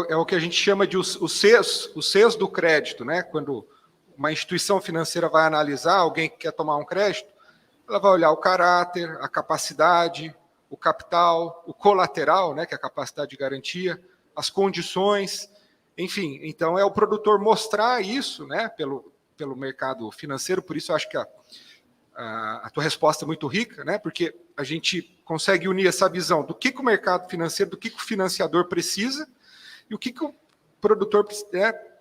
É o que a gente chama de os Cs do crédito, né? Quando uma instituição financeira vai analisar alguém que quer tomar um crédito, ela vai olhar o caráter, a capacidade, o capital, o colateral, né, que é a capacidade de garantia, as condições, enfim. Então, é o produtor mostrar isso, né, pelo mercado financeiro. Por isso, eu acho que a tua resposta é muito rica, né, porque a gente consegue unir essa visão do que o mercado financeiro, do que o financiador precisa e o que o produtor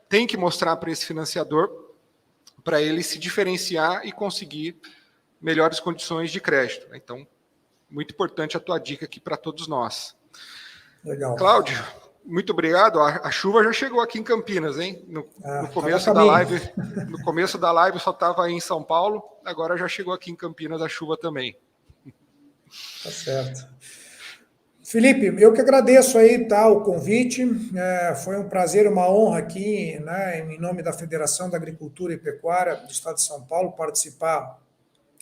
tem que mostrar para esse financiador para ele se diferenciar e conseguir melhores condições de crédito. Então, muito importante a tua dica aqui para todos nós. Legal. Cláudio, muito obrigado. A chuva já chegou aqui em Campinas, hein? No começo da live, no começo da live só estava aí em São Paulo, agora já chegou aqui em Campinas a chuva também. Tá certo. Felipe, eu que agradeço aí, tá, o convite. Foi um prazer, uma honra aqui, né, em nome da Federação da Agricultura e Pecuária do Estado de São Paulo, participar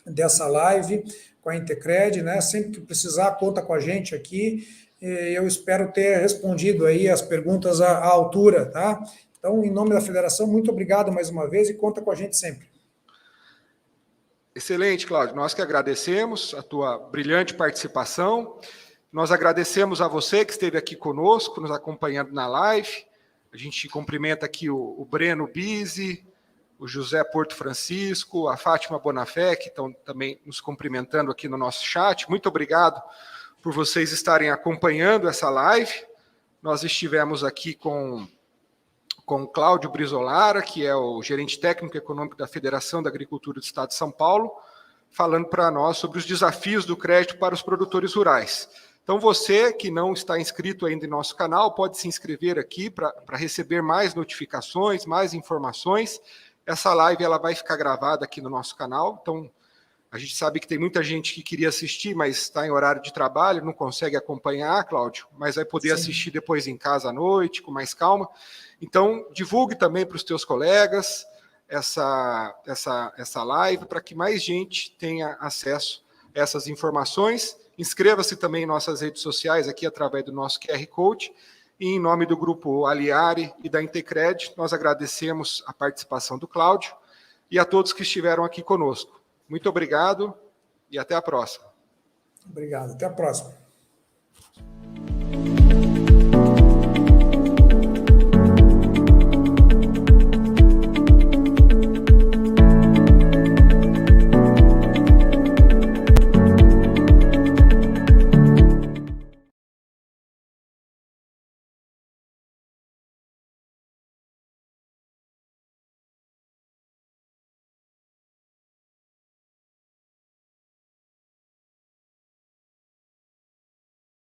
dessa live com a Intercred, né? Sempre que precisar, conta com a gente aqui. Eu espero ter respondido aí as perguntas à altura, tá? Então, em nome da Federação, muito obrigado mais uma vez e conta com a gente sempre. Excelente, Cláudio. Nós que agradecemos a tua brilhante participação. Nós agradecemos a você que esteve aqui conosco, nos acompanhando na live. A gente cumprimenta aqui o Breno Bise, o José Porto Francisco, a Fátima Bonafé, que estão também nos cumprimentando aqui no nosso chat. Muito obrigado por vocês estarem acompanhando essa live. Nós estivemos aqui com Cláudio Brizolara, que é o gerente técnico e econômico da Federação da Agricultura do Estado de São Paulo, falando para nós sobre os desafios do crédito para os produtores rurais. Então, você que não está inscrito ainda em nosso canal, pode se inscrever aqui para receber mais notificações, mais informações. Essa live ela vai ficar gravada aqui no nosso canal, então A gente sabe que tem muita gente que queria assistir, mas está em horário de trabalho, não consegue acompanhar, Cláudio, mas vai poder assistir depois em casa à noite, com mais calma. Então, divulgue também para os teus colegas essa live, para que mais gente tenha acesso a essas informações. Inscreva-se também em nossas redes sociais, aqui através do nosso QR Code. E em nome do Grupo Aliare e da Intecred, nós agradecemos a participação do Cláudio e a todos que estiveram aqui conosco. Muito obrigado e até a próxima. Obrigado, até a próxima.